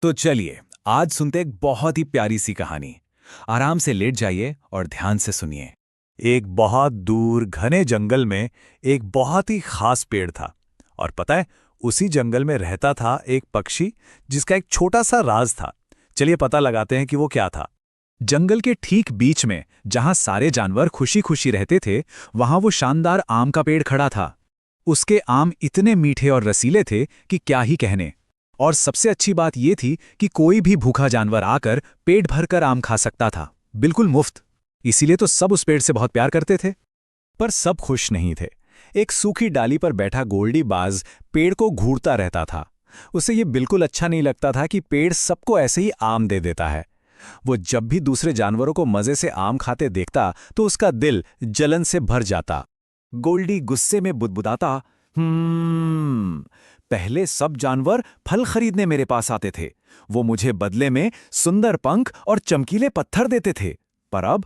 तो चलिए आज सुनते एक बहुत ही प्यारी सी कहानी। आराम से लेट जाइए और ध्यान से सुनिए। एक बहुत दूर घने जंगल में एक बहुत ही खास पेड़ था। और पता है, उसी जंगल में रहता था एक पक्षी जिसका एक छोटा सा राज था। चलिए पता लगाते हैं कि वो क्या था। जंगल के ठीक बीच में जहां सारे जानवर खुशी खुशी रहते थे, वहां वो शानदार आम का पेड़ खड़ा था। उसके आम इतने मीठे और रसीले थे कि क्या ही कहने। और सबसे अच्छी बात यह थी कि कोई भी भूखा जानवर आकर पेट भरकर आम खा सकता था, बिल्कुल मुफ्त। इसीलिए तो सब उस पेड़ से बहुत प्यार करते थे। पर सब खुश नहीं थे। एक सूखी डाली पर बैठा गोल्डी बाज पेड़ को घूरता रहता था। उसे ये बिल्कुल अच्छा नहीं लगता था कि पेड़ सबको ऐसे ही आम दे देता है। वो जब भी दूसरे जानवरों को मजे से आम खाते देखता तो उसका दिल जलन से भर जाता। गोल्डी गुस्से में बुदबुदाता, पहले सब जानवर फल खरीदने मेरे पास आते थे। वो मुझे बदले में सुंदर पंख और चमकीले पत्थर देते थे। पर अब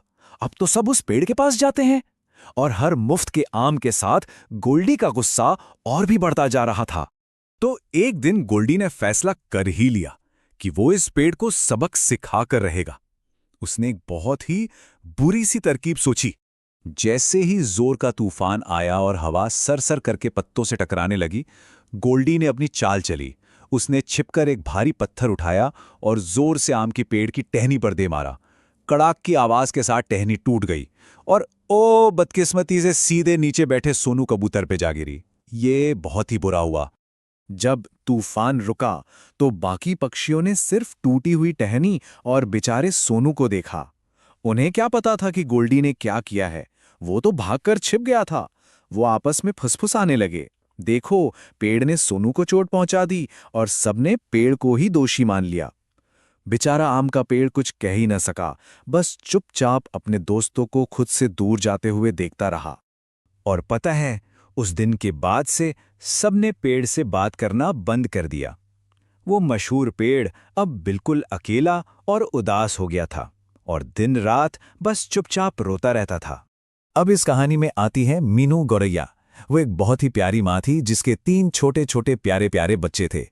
तो सब उस पेड़ के पास जाते हैं। और हर मुफ्त के आम के साथ गोल्डी का गुस्सा और भी बढ़ता जा रहा था। तो एक दिन गोल्डी ने फैसला कर ही लिया कि वो इस पेड़ को सबक सिखा कर रहेगा। उसने एक बहुत ही बुरी सी तरकीब सोची। जैसे ही जोर का तूफान आया और हवा सरसर करके पत्तों से टकराने लगी, गोल्डी ने अपनी चाल चली। उसने छिपकर एक भारी पत्थर उठाया और जोर से आम की पेड़ की टहनी पर दे मारा। कड़ाक की आवाज के साथ टहनी टूट गई और ओ बदकिस्मती से सीधे नीचे बैठे सोनू कबूतर पे जा गिरी। ये बहुत ही बुरा हुआ। जब तूफान रुका तो बाकी पक्षियों ने सिर्फ टूटी हुई टहनी और बेचारे सोनू को देखा। उन्हें क्या पता था कि गोल्डी ने क्या किया है। वो तो भागकर छिप गया था। वो आपस में फुसफुसाने लगे, देखो, पेड़ ने सोनू को चोट पहुंचा दी और सबने पेड़ को ही दोषी मान लिया। बेचारा आम का पेड़ कुछ कह ही न सका, बस चुपचाप अपने दोस्तों को खुद से दूर जाते हुए देखता रहा। और पता है, उस दिन के बाद से सबने पेड़ से बात करना बंद कर दिया। वो मशहूर पेड़ अब बिल्कुल अकेला और उदास हो गया था और दिन रात बस चुपचाप रोता रहता था। अब इस कहानी में आती है मीनू गौरैया। वो एक बहुत ही प्यारी माँ थी जिसके 3 छोटे छोटे प्यारे प्यारे बच्चे थे।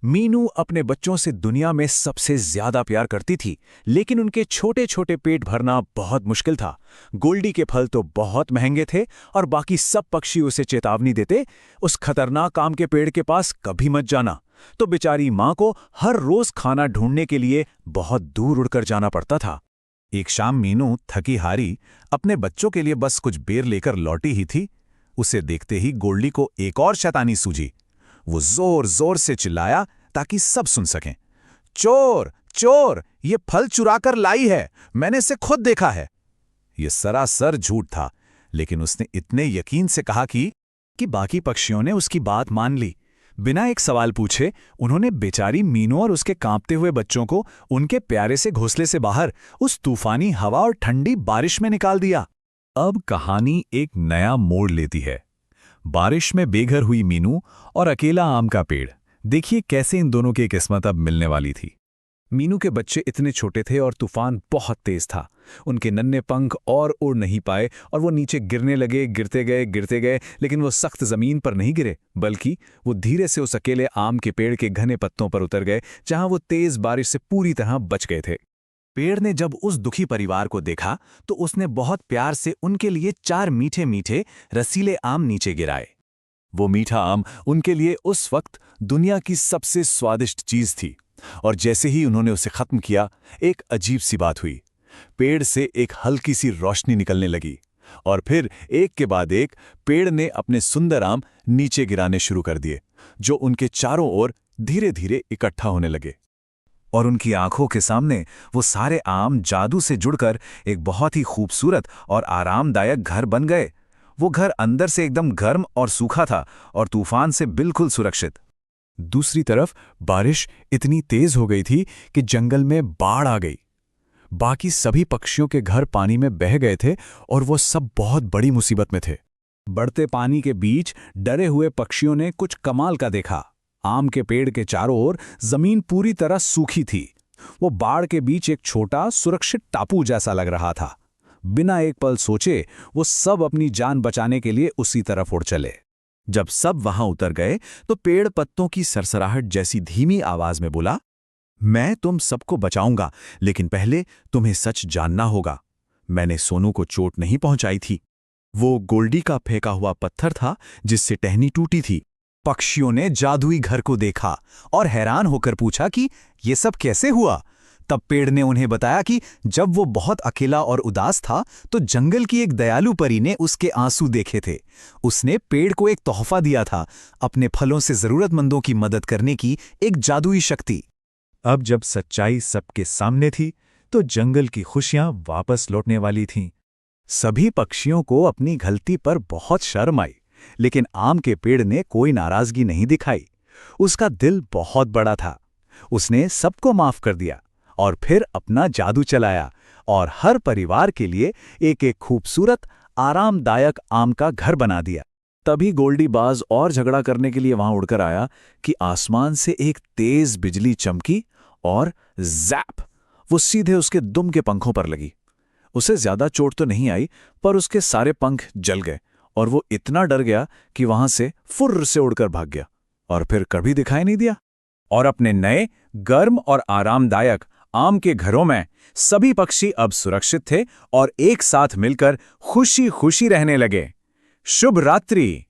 मीनू अपने बच्चों से दुनिया में सबसे ज्यादा प्यार करती थी, लेकिन उनके छोटे छोटे पेट भरना बहुत मुश्किल था। गोल्डी के फल तो बहुत महंगे थे और बाकी सब पक्षी उसे चेतावनी देते, उस खतरनाक आम के पेड़ के पास कभी मत जाना। तो बेचारी माँ को हर रोज खाना ढूंढने के लिए बहुत दूर उड़कर जाना पड़ता था। एक शाम मीनू थकी हारी अपने बच्चों के लिए बस कुछ बेर लेकर लौटी ही थी। उसे देखते ही गोल्डी को एक और शैतानी सूझी। वो जोर जोर से चिल्लाया ताकि सब सुन सकें, चोर चोर, ये फल चुराकर लाई है, मैंने इसे खुद देखा है। ये सरासर झूठ था, लेकिन उसने इतने यकीन से कहा कि बाकी पक्षियों ने उसकी बात मान ली। बिना एक सवाल पूछे उन्होंने बेचारी मीनू और उसके कांपते हुए बच्चों को उनके प्यारे से घोंसले से बाहर उस तूफानी हवा और ठंडी बारिश में निकाल दिया। अब कहानी एक नया मोड़ लेती है। बारिश में बेघर हुई मीनू और अकेला आम का पेड़। देखिए कैसे इन दोनों की किस्मत अब मिलने वाली थी। मीनू के बच्चे इतने छोटे थे और तूफान बहुत तेज था। उनके नन्हे पंख और उड़ नहीं पाए और वो नीचे गिरने लगे, गिरते गए, लेकिन वो सख्त जमीन पर नहीं गिरे, बल्कि वो धीरे से उस अकेले आम के पेड़ के घने पत्तों पर उतर गए, जहां वो तेज बारिश से पूरी तरह बच गए थे। पेड़ ने जब उस दुखी परिवार को देखा तो उसने बहुत प्यार से उनके लिए 4 मीठे मीठे रसीले आम नीचे गिराए। वो मीठा आम उनके लिए उस वक्त दुनिया की सबसे स्वादिष्ट चीज थी। और जैसे ही उन्होंने उसे खत्म किया, एक अजीब सी बात हुई। पेड़ से एक हल्की सी रोशनी निकलने लगी और फिर एक के बाद एक पेड़ ने अपने सुंदर आम नीचे गिराने शुरू कर दिए, जो उनके चारों ओर धीरे धीरे इकट्ठा होने लगे। और उनकी आंखों के सामने वो सारे आम जादू से जुड़कर एक बहुत ही खूबसूरत और आरामदायक घर बन गए। वो घर अंदर से एकदम गर्म और सूखा था और तूफान से बिल्कुल सुरक्षित। दूसरी तरफ बारिश इतनी तेज हो गई थी कि जंगल में बाढ़ आ गई। बाकी सभी पक्षियों के घर पानी में बह गए थे और वो सब बहुत बड़ी मुसीबत में थे। बढ़ते पानी के बीच डरे हुए पक्षियों ने कुछ कमाल का देखा। आम के पेड़ के चारों ओर जमीन पूरी तरह सूखी थी। वो बाढ़ के बीच एक छोटा सुरक्षित टापू जैसा लग रहा था। बिना एक पल सोचे वो सब अपनी जान बचाने के लिए उसी तरफ उड़ चले। जब सब वहां उतर गए तो पेड़ पत्तों की सरसराहट जैसी धीमी आवाज में बोला, मैं तुम सबको बचाऊंगा, लेकिन पहले तुम्हें सच जानना होगा। मैंने सोनू को चोट नहीं पहुंचाई थी। वो गोल्डी का फेंका हुआ पत्थर था जिससे टहनी टूटी थी। पक्षियों ने जादुई घर को देखा और हैरान होकर पूछा कि ये सब कैसे हुआ। तब पेड़ ने उन्हें बताया कि जब वो बहुत अकेला और उदास था तो जंगल की एक दयालु परी ने उसके आंसू देखे थे। उसने पेड़ को एक तोहफा दिया था, अपने फलों से जरूरतमंदों की मदद करने की एक जादुई शक्ति। अब जब सच्चाई सबके सामने थी तो जंगल की खुशियां वापस लौटने वाली थीं। सभी पक्षियों को अपनी गलती पर बहुत शर्म आई, लेकिन आम के पेड़ ने कोई नाराजगी नहीं दिखाई। उसका दिल बहुत बड़ा था। उसने सबको माफ कर दिया और फिर अपना जादू चलाया और हर परिवार के लिए एक एक खूबसूरत, आरामदायक आम का घर बना दिया। तभी गोल्डी बाज और झगड़ा करने के लिए वहां उड़कर आया कि आसमान से एक तेज बिजली चमकी और ज़ैप! वो सीधे उसके दुम के पंखों पर लगी। उसे ज्यादा चोट तो नहीं आई, पर उसके सारे पंख जल गए और वो इतना डर गया कि वहां से फुर्र से उड़कर भाग गया और फिर कभी दिखाई नहीं दिया। और अपने नए, गर्म और आरामदायक आम के घरों में सभी पक्षी अब सुरक्षित थे और एक साथ मिलकर खुशी खुशी रहने लगे। शुभ रात्रि।